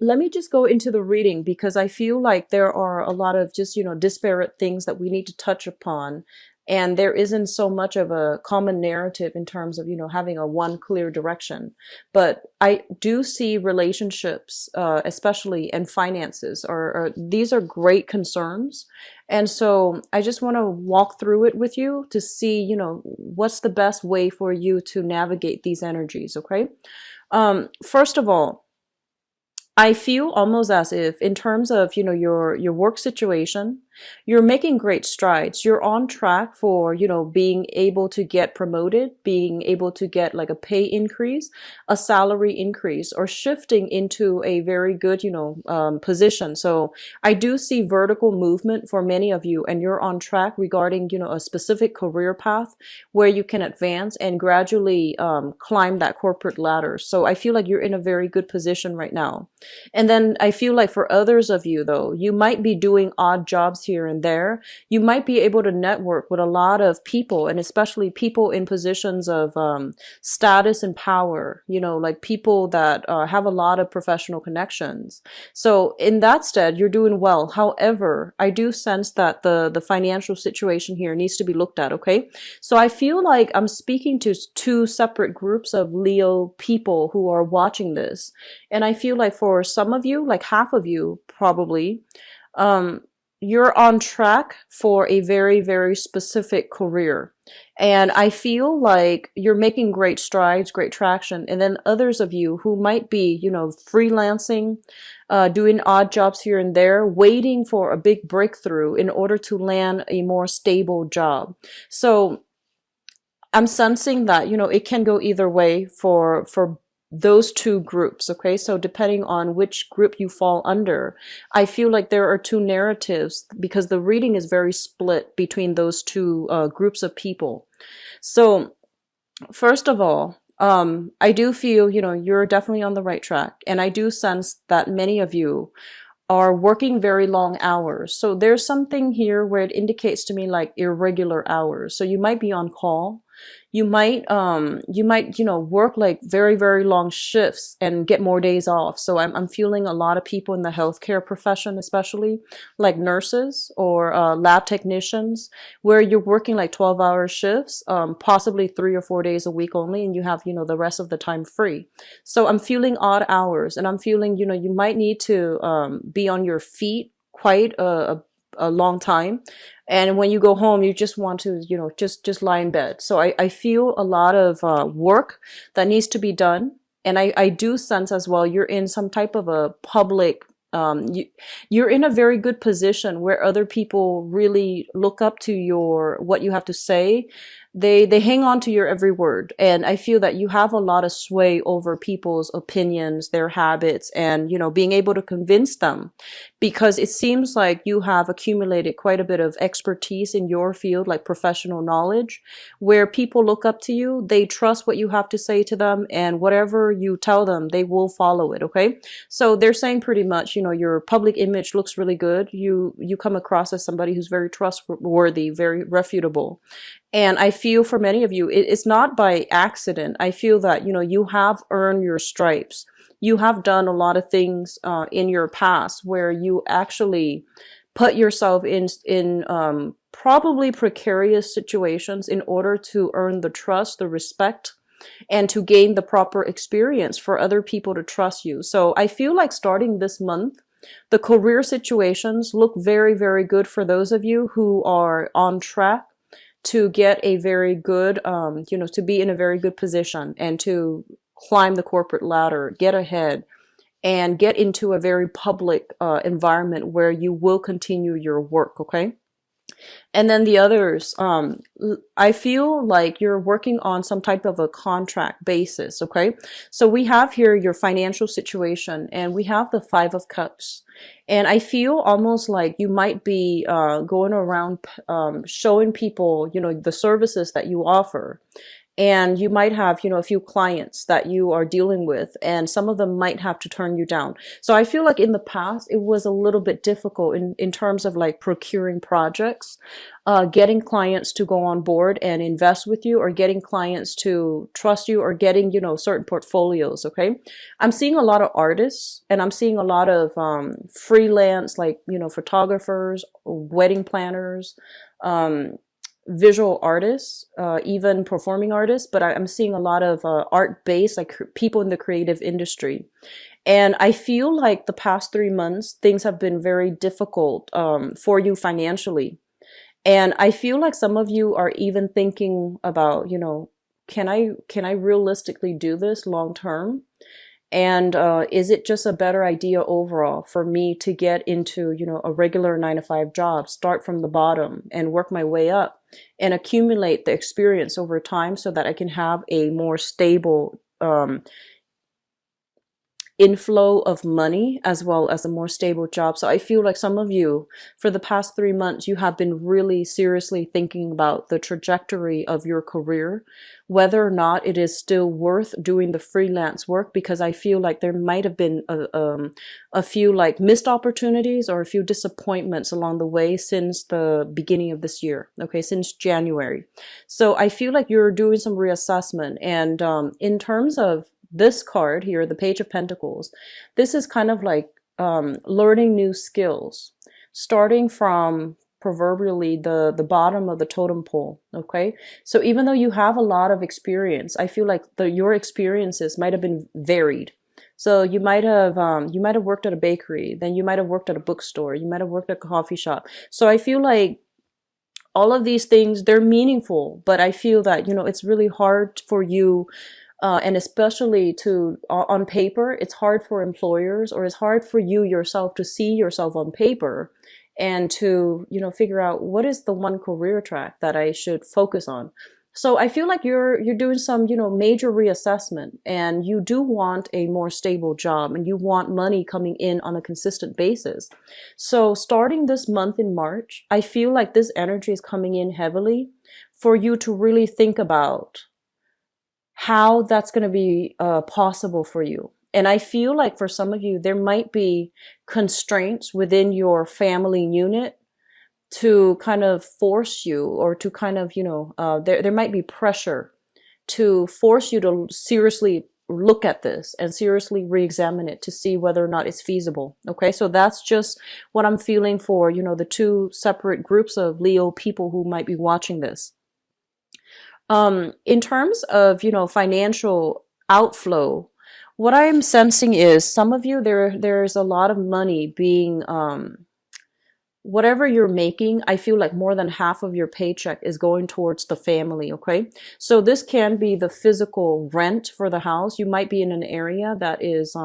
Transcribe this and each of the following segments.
let me just go into the reading because I feel like there are a lot of just, disparate things that we need to touch upon. And there isn't so much of a common narrative in terms of, having a one clear direction. But I do see relationships, especially and finances these are great concerns. And so I just want to walk through it with you to see, what's the best way for you to navigate these energies. Okay. First of all, I feel almost as if in terms of, your work situation, you're making great strides. You're on track for, being able to get promoted, being able to get like a pay increase, a salary increase, or shifting into a very good, position. So I do see vertical movement for many of you, and you're on track regarding, a specific career path where you can advance and gradually climb that corporate ladder. So I feel like you're in a very good position right now. And then I feel like for others of you, though, you might be doing odd jobs here and there. You might be able to network with a lot of people, and especially people in positions of status and power, like people that have a lot of professional connections. So in that stead, you're doing well. However, I do sense that the financial situation here needs to be looked at, okay? So I feel like I'm speaking to two separate groups of Leo people who are watching this. And I feel like for some of you, like half of you probably, you're on track for a very, very specific career. And I feel like you're making great strides, great traction. And then others of you who might be, freelancing, doing odd jobs here and there, waiting for a big breakthrough in order to land a more stable job. So I'm sensing that, it can go either way for those two groups. Okay. So depending on which group you fall under, I feel like there are two narratives because the reading is very split between those two groups of people. So first of all, I do feel, you're definitely on the right track. And I do sense that many of you are working very long hours. So there's something here where it indicates to me like irregular hours. So you might be on call. You might, work like very, very long shifts and get more days off. So I'm feeling a lot of people in the healthcare profession, especially like nurses or lab technicians, where you're working like 12-hour shifts, possibly 3 or 4 days a week only, and you have, the rest of the time free. So I'm feeling odd hours, and I'm feeling, you might need to be on your feet quite a long time. And when you go home, you just want to, just lie in bed. So I feel a lot of work that needs to be done. And I do sense as well, you're in some type of a public, you're in a very good position where other people really look up to what you have to say. They hang on to your every word. And I feel that you have a lot of sway over people's opinions, their habits, and, being able to convince them, because it seems like you have accumulated quite a bit of expertise in your field, like professional knowledge, where people look up to you, they trust what you have to say to them, and whatever you tell them, they will follow it. Okay. So they're saying pretty much, your public image looks really good. You come across as somebody who's very trustworthy, very reputable. And I feel for many of you, it's not by accident. I feel that, you have earned your stripes. You have done a lot of things in your past where you actually put yourself in probably precarious situations in order to earn the trust, the respect, and to gain the proper experience for other people to trust you. So I feel like starting this month, the career situations look very, very good for those of you who are on track to get a very good, to be in a very good position and to climb the corporate ladder, get ahead, and get into a very public environment where you will continue your work, okay? And then the others, I feel like you're working on some type of a contract basis, okay? So we have here your financial situation, and we have the Five of Cups. And I feel almost like you might be going around showing people, the services that you offer. and you might have, a few clients that you are dealing with, and some of them might have to turn you down. So I feel like in the past it was a little bit difficult in terms of like procuring projects, getting clients to go on board and invest with you, or getting clients to trust you, or getting, certain portfolios. Okay. I'm seeing a lot of artists, and I'm seeing a lot of freelance, like, photographers, wedding planners, um, visual artists, even performing artists, but I'm seeing a lot of art-based, like people in the creative industry. And I feel like the past 3 months, things have been very difficult for you financially. And I feel like some of you are even thinking about, can I realistically do this long term? And is it just a better idea overall for me to get into, a regular 9 to 5 job, start from the bottom and work my way up and accumulate the experience over time so that I can have a more stable inflow of money as well as a more stable job. So I feel like some of you, for the past 3 months, you have been really seriously thinking about the trajectory of your career, whether or not it is still worth doing the freelance work, because I feel like there might have been a few like missed opportunities or a few disappointments along the way since the beginning of this year. Okay, since January. So I feel like you're doing some reassessment, and in terms of this card here, the Page of Pentacles, this is kind of like learning new skills, starting from proverbially the bottom of the totem pole. Okay, so even though you have a lot of experience, I feel like your experiences might have been varied. So you might have worked at a bakery, then you might have worked at a bookstore, you might have worked at a coffee shop. So I feel like all of these things, they're meaningful, but I feel that, it's really hard for you, and especially on paper, it's hard for employers, or it's hard for you yourself to see yourself on paper and to, figure out what is the one career track that I should focus on. So I feel like you're doing some, major reassessment, and you do want a more stable job, and you want money coming in on a consistent basis. So starting this month in March, I feel like this energy is coming in heavily for you to really think about how that's going to be possible for you. And I feel like for some of you, there might be constraints within your family unit to kind of force you, or to kind of, there might be pressure to force you to seriously look at this and seriously re-examine it to see whether or not it's feasible. Okay, so that's just what I'm feeling for, the two separate groups of Leo people who might be watching this. In terms of, financial outflow, what I'm sensing is some of you, there's a lot of money being, whatever you're making, I feel like more than half of your paycheck is going towards the family. Okay. So this can be the physical rent for the house. You might be in an area that is,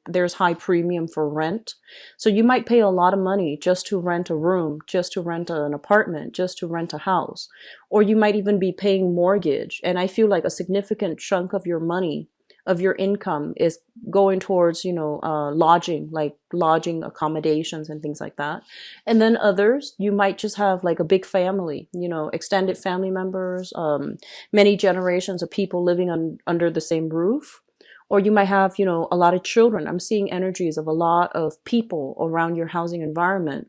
there's high premium for rent. So you might pay a lot of money just to rent a room, just to rent an apartment, just to rent a house, or you might even be paying mortgage. And I feel like a significant chunk of your money, of your income, is going towards, lodging, like lodging accommodations and things like that. And then others, you might just have like a big family, extended family members, many generations of people living under the same roof. Or you might have, a lot of children. I'm seeing energies of a lot of people around your housing environment.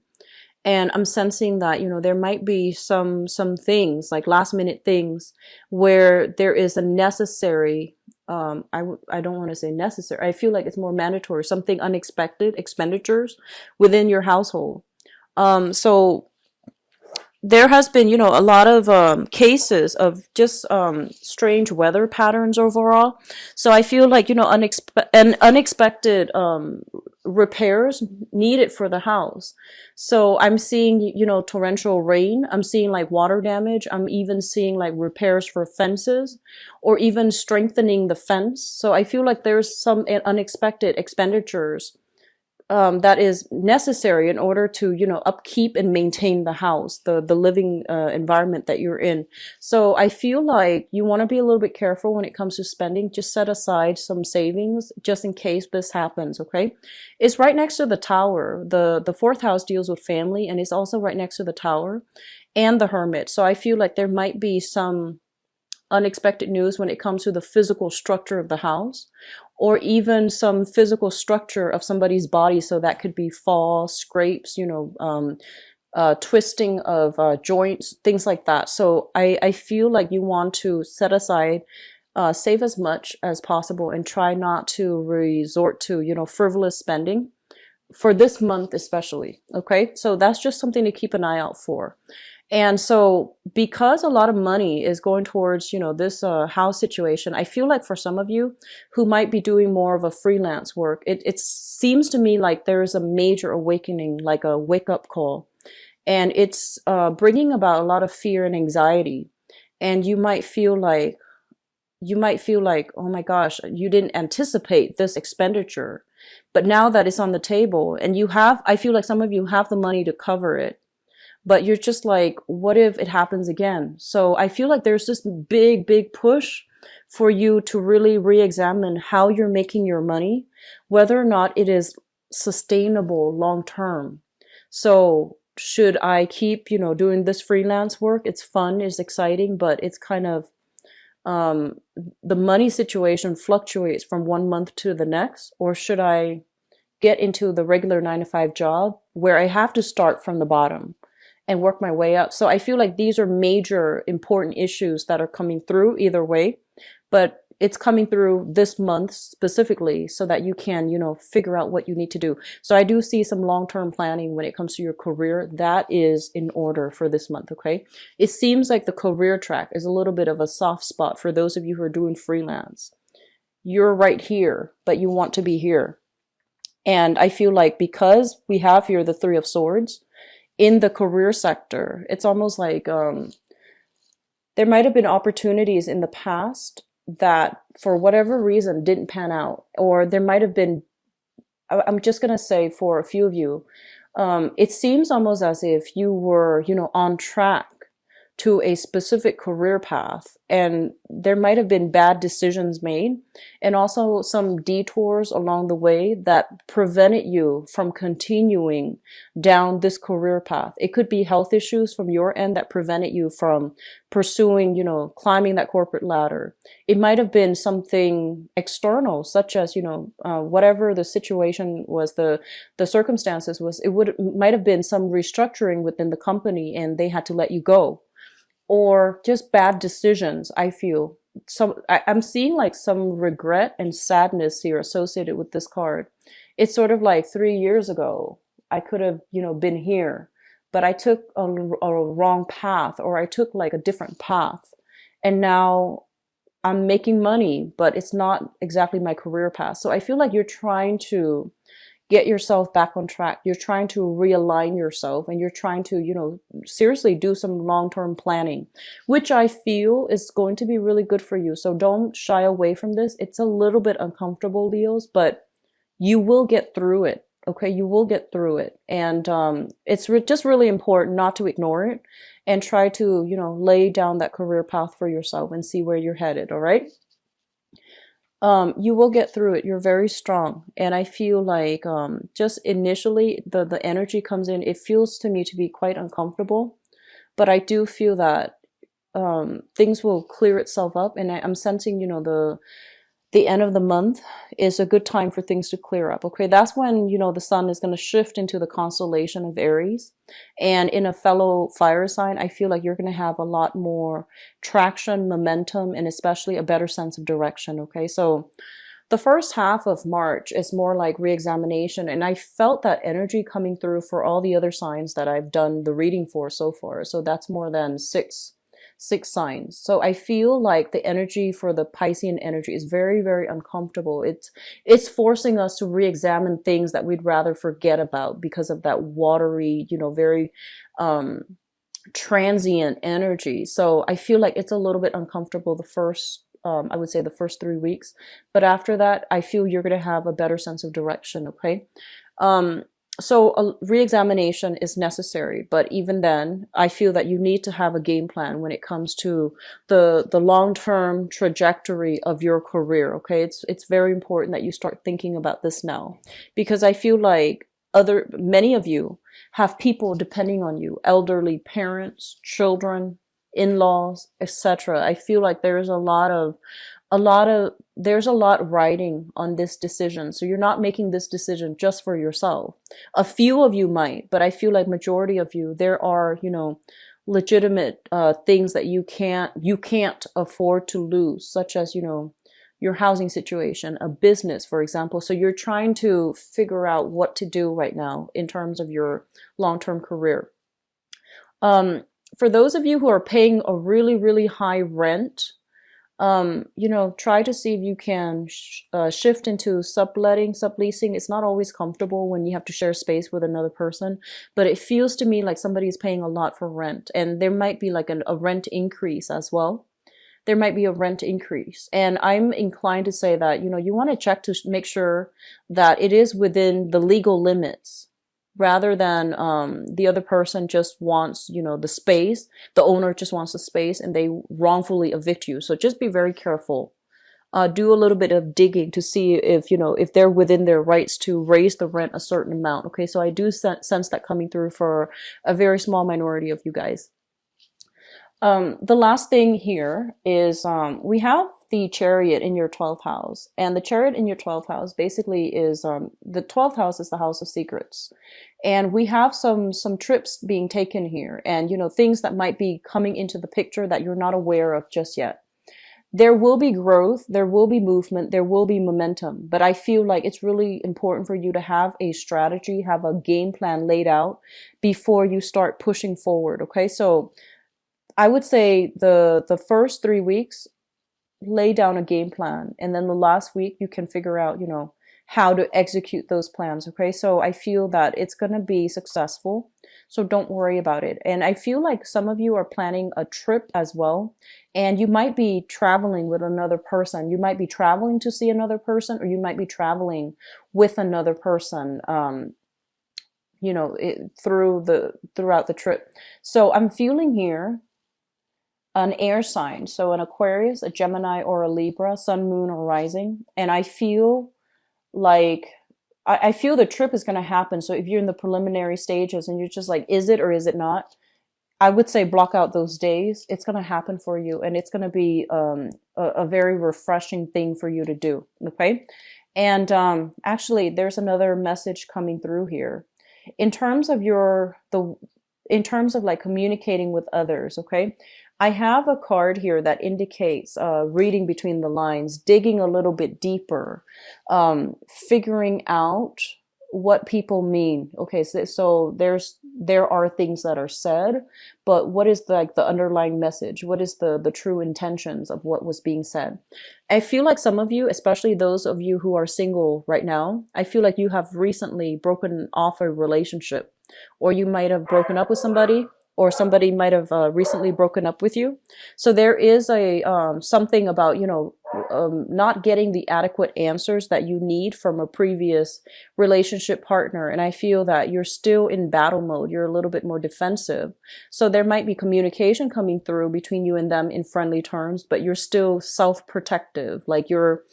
And I'm sensing that, there might be some things, like last minute things, where there is a necessary, I don't want to say necessary, I feel like it's more mandatory, something unexpected expenditures within your household. So there has been, a lot of cases of just strange weather patterns overall. So I feel like, unexpected repairs needed for the house. So I'm seeing, torrential rain. I'm seeing like water damage. I'm even seeing like repairs for fences, or even strengthening the fence. So I feel like there's some unexpected expenditures that is necessary in order to, upkeep and maintain the house, the living environment that you're in. So I feel like you want to be a little bit careful when it comes to spending. Just set aside some savings just in case this happens. Okay, it's right next to the Tower. The fourth house deals with family, and it's also right next to the Tower and the Hermit. So I feel like there might be some unexpected news when it comes to the physical structure of the house, or even some physical structure of somebody's body. So that could be fall, scrapes, twisting of joints, things like that. So I feel like you want to set aside, save as much as possible, and try not to resort to, frivolous spending for this month especially. Okay, so that's just something to keep an eye out for. And so because a lot of money is going towards, this house situation, I feel like for some of you who might be doing more of a freelance work, it seems to me like there is a major awakening, like a wake up call. And it's bringing about a lot of fear and anxiety. And you might feel like, oh my gosh, you didn't anticipate this expenditure. But now that it's on the table and I feel like some of you have the money to cover it, but you're just like, what if it happens again? So I feel like there's this big, big push for you to really re-examine how you're making your money, whether or not it is sustainable long term. So should I keep, doing this freelance work? It's fun, it's exciting, but it's kind of, the money situation fluctuates from one month to the next. Or should I get into the regular 9 to 5 job where I have to start from the bottom and work my way up? So I feel like these are major important issues that are coming through either way, but it's coming through this month specifically so that you can, figure out what you need to do. So I do see some long-term planning when it comes to your career. That is in order for this month, okay? It seems like the career track is a little bit of a soft spot for those of you who are doing freelance. You're right here, but you want to be here. And I feel like because we have here the Three of Swords in the career sector, it's almost like there might have been opportunities in the past that for whatever reason didn't pan out, or there might have been, I'm just going to say for a few of you, it seems almost as if you were, on track to a specific career path, and there might have been bad decisions made and also some detours along the way that prevented you from continuing down this career path. It could be health issues from your end that prevented you from pursuing, climbing that corporate ladder. It might have been something external, such as, whatever the situation was, the circumstances was, might have been some restructuring within the company and they had to let you go. Or just bad decisions. I feel I'm seeing like some regret and sadness here associated with this card. It's sort of like 3 years ago, I could have, been here, but I took a wrong path, or I took like a different path. And now I'm making money, but it's not exactly my career path. So I feel like you're trying to get yourself back on track. You're trying to realign yourself, and you're trying to, seriously do some long-term planning, which I feel is going to be really good for you. So don't shy away from this. It's a little bit uncomfortable, Leos, but you will get through it. Okay, you will get through it. And it's just really important not to ignore it and try to, lay down that career path for yourself and see where you're headed. All right. You will get through it. You're very strong. And I feel like just initially the energy comes in. It feels to me to be quite uncomfortable, but I do feel that things will clear itself up. And I'm sensing, the end of the month is a good time for things to clear up. Okay, that's when, the sun is going to shift into the constellation of Aries. And in a fellow fire sign, I feel like you're going to have a lot more traction, momentum, and especially a better sense of direction. Okay, so the first half of March is more like re-examination. And I felt that energy coming through for all the other signs that I've done the reading for so far. So that's more than six signs. So I feel like the energy for the Piscean energy is very, very uncomfortable. It's forcing us to re-examine things that we'd rather forget about because of that watery, very transient energy. So I feel like it's a little bit uncomfortable the first, I would say the first 3 weeks, but after that, I feel you're going to have a better sense of direction. Okay. So a re-examination is necessary, but even then, I feel that you need to have a game plan when it comes to the long-term trajectory of your career. Okay, it's very important that you start thinking about this now, because I feel like many of you have people depending on you, elderly parents, children, in-laws, etc. I feel like there's there's a lot riding on this decision. So you're not making this decision just for yourself. A few of you might, but I feel like majority of you, there are, legitimate things that you can't afford to lose, such as, your housing situation, a business, for example. So you're trying to figure out what to do right now in terms of your long-term career. For those of you who are paying a really, really high rent, try to see if you can shift into subletting, subleasing. It's not always comfortable when you have to share space with another person, but it feels to me like somebody's paying a lot for rent, and there might be like a rent increase as well. There might be a rent increase, and I'm inclined to say that, you want to check to make sure that it is within the legal limits, rather than the other person just wants, the space, the owner just wants the space and they wrongfully evict you. So just be very careful. Do a little bit of digging to see if, if they're within their rights to raise the rent a certain amount. Okay, so I do sense that coming through for a very small minority of you guys. The last thing here is we have the chariot in your 12th house, and the chariot in your 12th house basically is the 12th house is the house of secrets, and we have some trips being taken here, and things that might be coming into the picture that you're not aware of just yet. There will be growth, there will be movement, there will be momentum, but I feel like it's really important for you to have a strategy, have a game plan laid out before you start pushing forward. Okay, so I would say the first 3 weeks, lay down a game plan, and then the last week you can figure out, how to execute those plans. Okay, so I feel that it's going to be successful, so don't worry about it. And I feel like some of you are planning a trip as well, and you might be traveling with another person. You might be traveling to see another person, or you might be traveling with another person. Throughout the trip. So I'm feeling here an air sign, so an Aquarius, a Gemini, or a Libra, sun, moon, or rising. And I feel like I feel the trip is going to happen. So if you're in the preliminary stages and you're just like, is it or is it not? I would say block out those days. It's going to happen for you, and it's going to be a very refreshing thing for you to do. Okay. And actually, there's another message coming through here in terms of in terms of like communicating with others. Okay. I have a card here that indicates reading between the lines, digging a little bit deeper, figuring out what people mean. Okay, so there are things that are said, but what is the underlying message? What is the true intentions of what was being said? I feel like some of you, especially those of you who are single right now, I feel like you have recently broken off a relationship, or you might have broken up with somebody, or somebody might have recently broken up with you. So there is a something about, not getting the adequate answers that you need from a previous relationship partner. And I feel that you're still in battle mode. You're a little bit more defensive. So there might be communication coming through between you and them in friendly terms, but you're still self-protective. Like you're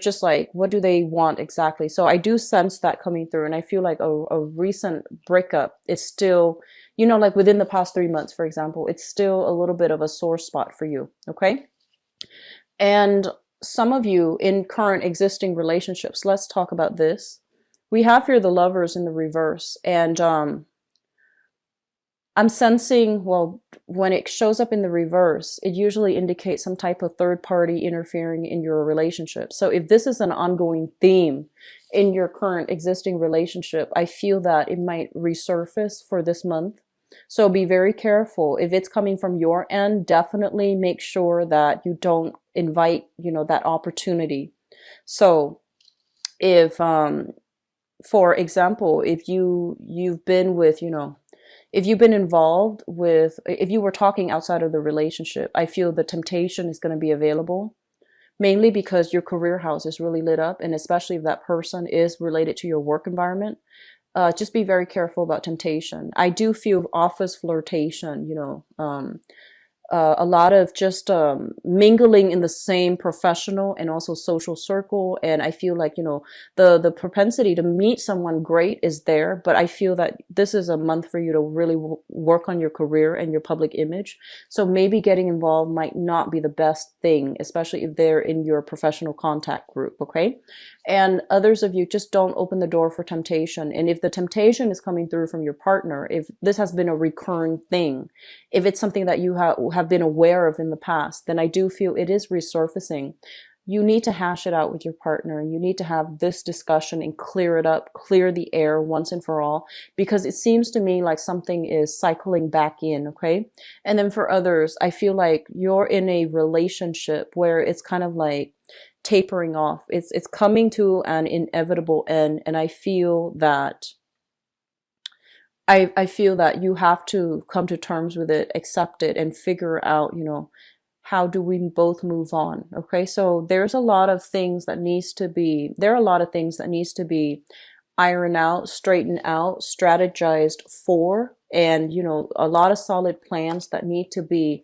just like, what do they want exactly? So I do sense that coming through. And I feel like a recent breakup is still, like within the past 3 months, for example, it's still a little bit of a sore spot for you. Okay. And some of you in current existing relationships, let's talk about this. We have here the Lovers in the reverse. And I'm sensing, well, when it shows up in the reverse, it usually indicates some type of third party interfering in your relationship. So if this is an ongoing theme in your current existing relationship, I feel that it might resurface for this month. So be very careful. If it's coming from your end, definitely make sure that you don't invite, that opportunity. So if, for example, if you've been with, if you've been involved with, if you were talking outside of the relationship, I feel the temptation is going to be available, mainly because your career house is really lit up. And especially if that person is related to your work environment, just be very careful about temptation. I do feel office flirtation, a lot of just mingling in the same professional and also social circle. And I feel like, the propensity to meet someone great is there, but I feel that this is a month for you to really work on your career and your public image. So maybe getting involved might not be the best thing, especially if they're in your professional contact group. Okay. And others of you, just don't open the door for temptation. And if the temptation is coming through from your partner, if this has been a recurring thing, if it's something that you have been aware of in the past, then I do feel it is resurfacing. You need to hash it out with your partner. You need to have this discussion and clear it up, clear the air once and for all, because it seems to me like something is cycling back in. Okay. And then for others, I feel like you're in a relationship where it's kind of like tapering off. It's coming to an inevitable end. And I feel that you have to come to terms with it, accept it, and figure out, how do we both move on? Okay. So there are a lot of things that needs to be ironed out, straightened out, strategized for, and, a lot of solid plans that need to be